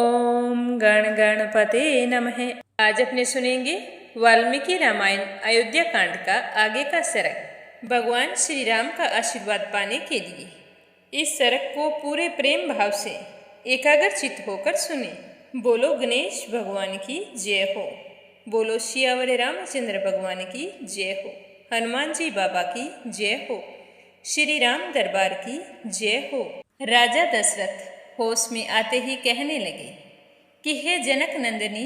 ओम गण गणपते नमः। आज अपने सुनेंगे वाल्मीकि रामायण अयोध्या कांड का आगे का सरक। भगवान श्री राम का आशीर्वाद पाने के लिए इस सरक को पूरे प्रेम भाव से एकाग्रचित्त होकर सुने। बोलो गणेश भगवान की जय हो। बोलो सियावर रामचंद्र भगवान की जय हो। हनुमान जी बाबा की जय हो। श्री राम दरबार की जय हो। राजा दशरथ होश में आते ही कहने लगे कि हे जनक नंदिनी,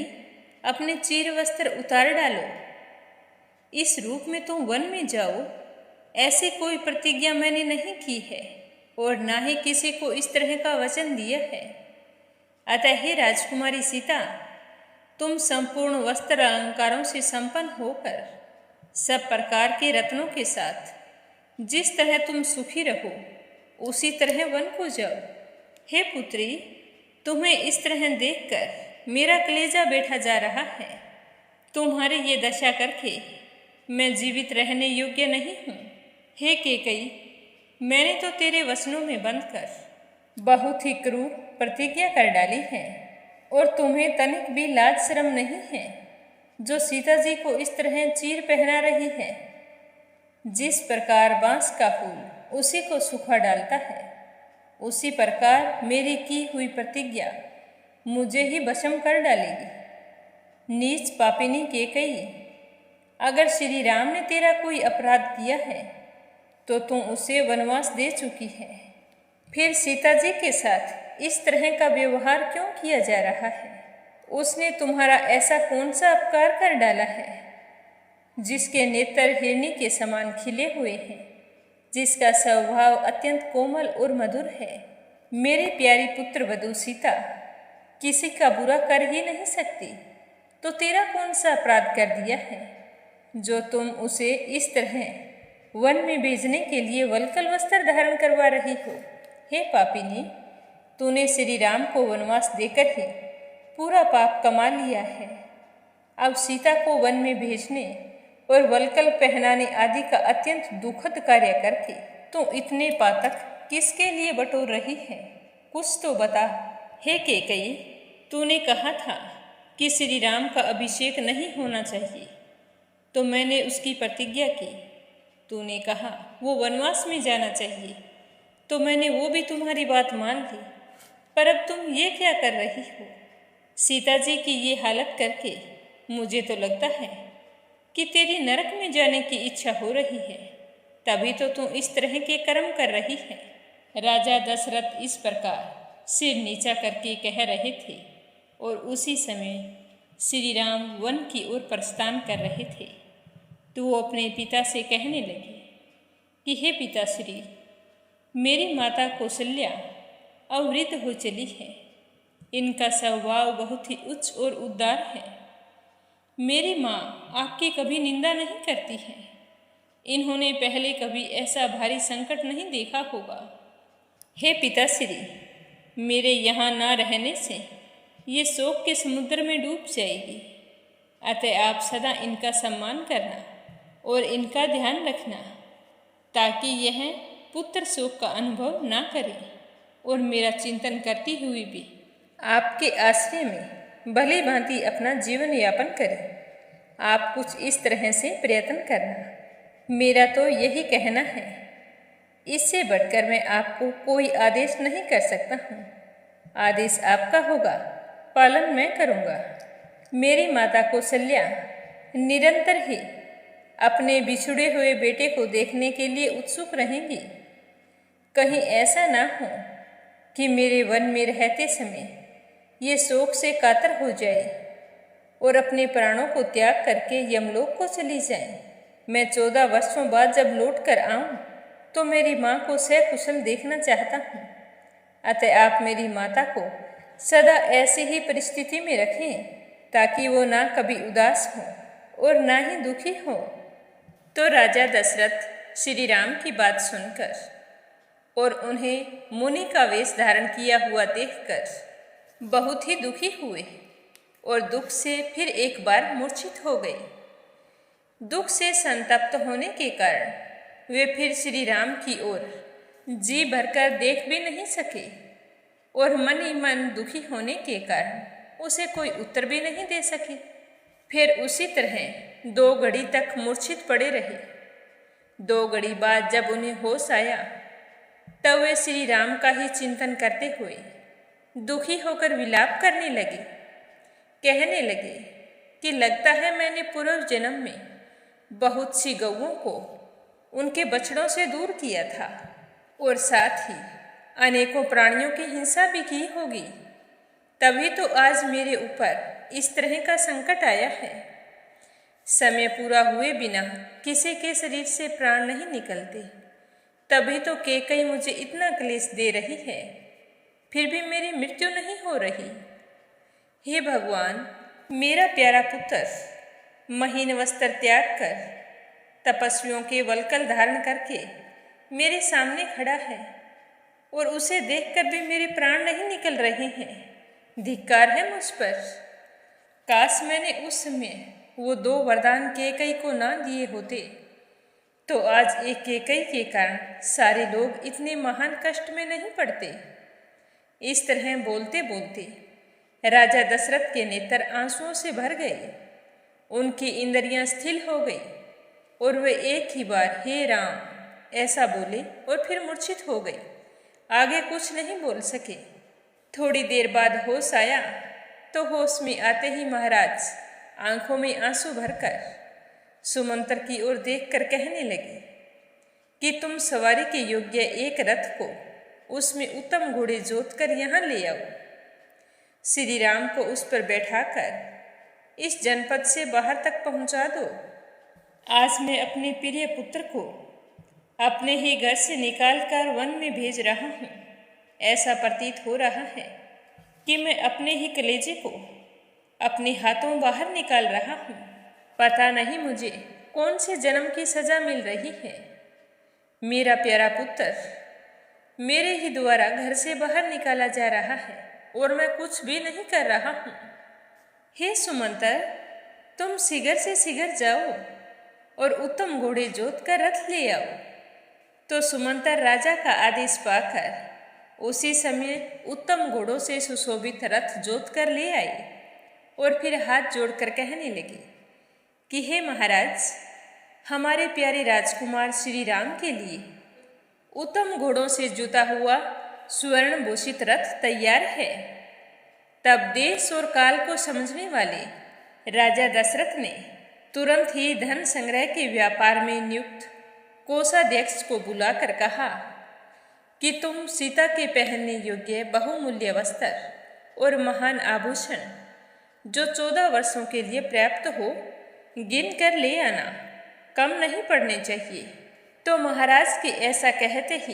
अपने चीर वस्त्र उतार डालो। इस रूप में तुम वन में जाओ, ऐसी कोई प्रतिज्ञा मैंने नहीं की है और ना ही किसी को इस तरह का वचन दिया है। अतः हे राजकुमारी सीता, तुम संपूर्ण वस्त्र अलंकारों से संपन्न होकर सब प्रकार के रत्नों के साथ जिस तरह तुम सुखी रहो उसी तरह वन को जाओ। हे पुत्री, तुम्हें इस तरह देखकर मेरा कलेजा बैठा जा रहा है। तुम्हारी ये दशा करके मैं जीवित रहने योग्य नहीं हूँ। हे कैकेयी, मैंने तो तेरे वचनों में बंधकर बहुत ही क्रूर प्रतिज्ञा कर डाली है और तुम्हें तनिक भी लाज शर्म नहीं है जो सीता जी को इस तरह चीर पहना रही है। जिस प्रकार बांस का फूल उसी को सूखा डालता है, उसी प्रकार मेरी की हुई प्रतिज्ञा मुझे ही भस्म कर डालेगी। नीच पापिनी कैकेयी, अगर श्री राम ने तेरा कोई अपराध किया है तो तुम उसे वनवास दे चुकी है। फिर सीता जी के साथ इस तरह का व्यवहार क्यों किया जा रहा है? उसने तुम्हारा ऐसा कौन सा अपकार कर डाला है जिसके नेत्र हिरनी के समान खिले हुए हैं, जिसका स्वभाव अत्यंत कोमल और मधुर है? मेरी प्यारी पुत्र वधू सीता किसी का बुरा कर ही नहीं सकती, तो तेरा कौन सा अपराध कर दिया है जो तुम उसे इस तरह वन में भेजने के लिए वल्कल वस्त्र धारण करवा रही हो? हे पापिनी, तूने श्री राम को वनवास देकर ही पूरा पाप कमा लिया है। अब सीता को वन में भेजने और वल्कल पहनाने आदि का अत्यंत दुखद कार्य करके तू इतने पातक किसके लिए बटोर रही है? कुछ तो बता। हे कैकेयी, तूने कहा था कि श्री राम का अभिषेक नहीं होना चाहिए, तो मैंने उसकी प्रतिज्ञा की। तूने कहा वो वनवास में जाना चाहिए, तो मैंने वो भी तुम्हारी बात मान ली। पर अब तुम ये क्या कर रही हो? सीता जी की ये हालत करके मुझे तो लगता है कि तेरी नरक में जाने की इच्छा हो रही है, तभी तो तू इस तरह के कर्म कर रही है। राजा दशरथ इस प्रकार सिर नीचा करके कह रहे थे और उसी समय श्री राम वन की ओर प्रस्थान कर रहे थे तो वो अपने पिता से कहने लगे कि हे पिताश्री, मेरी माता कौशल्या अवृद्ध हो चली है। इनका स्वभाव बहुत ही उच्च और उदार है। मेरी माँ आपकी कभी निंदा नहीं करती है। इन्होंने पहले कभी ऐसा भारी संकट नहीं देखा होगा। हे पिताश्री, मेरे यहाँ ना रहने से ये शोक के समुद्र में डूब जाएगी। अतः आप सदा इनका सम्मान करना और इनका ध्यान रखना, ताकि यह पुत्र शोक का अनुभव ना करे और मेरा चिंतन करती हुई भी आपके आश्रय में भली भांति अपना जीवन यापन करें। आप कुछ इस तरह से प्रयत्न करना। मेरा तो यही कहना है, इससे बढ़कर मैं आपको कोई आदेश नहीं कर सकता हूँ। आदेश आपका होगा, पालन मैं करूँगा। मेरी माता कौशल्या निरंतर ही अपने बिछुड़े हुए बेटे को देखने के लिए उत्सुक रहेंगी। कहीं ऐसा ना हो कि मेरे वन में रहते समय ये शोक से कातर हो जाए और अपने प्राणों को त्याग करके यमलोक को चली जाए। मैं 14 वर्षों बाद जब लौट कर आऊँ तो मेरी माँ को सकुशल देखना चाहता हूँ। अतः आप मेरी माता को सदा ऐसी ही परिस्थिति में रखें ताकि वो ना कभी उदास हो और ना ही दुखी हो। तो राजा दशरथ श्री राम की बात सुनकर और उन्हें मुनि का वेश धारण किया हुआ देखकर बहुत ही दुखी हुए और दुख से फिर एक बार मूर्छित हो गए। दुख से संतप्त होने के कारण वे फिर श्री राम की ओर जी भरकर देख भी नहीं सके और मन ही मन दुखी होने के कारण उसे कोई उत्तर भी नहीं दे सके। फिर उसी तरह 2 घड़ी तक मूर्छित पड़े रहे। 2 घड़ी बाद जब उन्हें होश आया तब वे श्री राम का ही चिंतन करते हुए दुखी होकर विलाप करने लगे। कहने लगे कि लगता है मैंने पूर्व जन्म में बहुत सी गौओं को उनके बछड़ों से दूर किया था और साथ ही अनेकों प्राणियों की हिंसा भी की होगी, तभी तो आज मेरे ऊपर इस तरह का संकट आया है। समय पूरा हुए बिना किसी के शरीर से प्राण नहीं निकलते, तभी तो कैकेयी मुझे इतना क्लेश दे रही है, फिर भी मेरी मृत्यु नहीं हो रही। हे भगवान, मेरा प्यारा पुत्र महीन वस्त्र त्याग कर तपस्वियों के वल्कल धारण करके मेरे सामने खड़ा है और उसे देखकर भी मेरे प्राण नहीं निकल रहे हैं। धिक्कार है मुझ पर। काश मैंने उस समय वो 2 वरदान कैकेयी को ना दिए होते तो आज एक कैकेयी के कारण सारे लोग इतने महान कष्ट में नहीं पड़ते। इस तरह बोलते बोलते राजा दशरथ के नेत्र आंसुओं से भर गए। उनकी इंद्रियां स्थिर हो गई और वे एक ही बार हे राम ऐसा बोले और फिर मूर्छित हो गए। आगे कुछ नहीं बोल सके। थोड़ी देर बाद होश आया तो होश में आते ही महाराज आंखों में आंसू भरकर सुमंत्र की ओर देखकर कहने लगे कि तुम सवारी के योग्य एक रथ को उसमें उत्तम घोड़े जोतकर यहाँ ले आओ। श्री राम को उस पर बैठाकर इस जनपद से बाहर तक पहुँचा दो। आज मैं अपने प्रिय पुत्र को अपने ही घर से निकालकर वन में भेज रहा हूँ। ऐसा प्रतीत हो रहा है कि मैं अपने ही कलेजे को अपने हाथों बाहर निकाल रहा हूँ। पता नहीं मुझे कौन से जन्म की सजा मिल रही है। मेरा प्यारा पुत्र मेरे ही द्वारा घर से बाहर निकाला जा रहा है और मैं कुछ भी नहीं कर रहा हूँ। हे सुमंत्र, तुम शीघ्र से शीघ्र जाओ और उत्तम घोड़े जोत कर रथ ले आओ। तो सुमंत्र राजा का आदेश पाकर उसी समय उत्तम घोड़ों से सुशोभित रथ जोत कर ले आए और फिर हाथ जोड़कर कहने लगे कि हे महाराज, हमारे प्यारे राजकुमार श्री राम के लिए उत्तम घोड़ों से जुता हुआ स्वर्ण भूषित रथ तैयार है। तब देश और काल को समझने वाले राजा दशरथ ने तुरंत ही धन संग्रह के व्यापार में नियुक्त कोषाध्यक्ष को बुलाकर कहा कि तुम सीता के पहनने योग्य बहुमूल्य वस्त्र और महान आभूषण जो 14 वर्षों के लिए पर्याप्त हो गिन कर ले आना, कम नहीं पड़ने चाहिए। तो महाराज के ऐसा कहते ही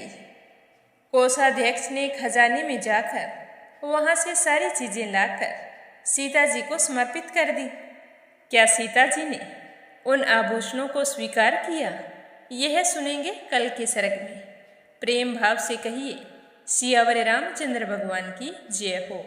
कोषाध्यक्ष ने खजाने में जाकर वहाँ से सारी चीजें लाकर सीता जी को समर्पित कर दी। क्या सीता जी ने उन आभूषणों को स्वीकार किया? यह सुनेंगे कल के सर्ग में। प्रेम भाव से कहिए सियावर रामचंद्र भगवान की जय हो।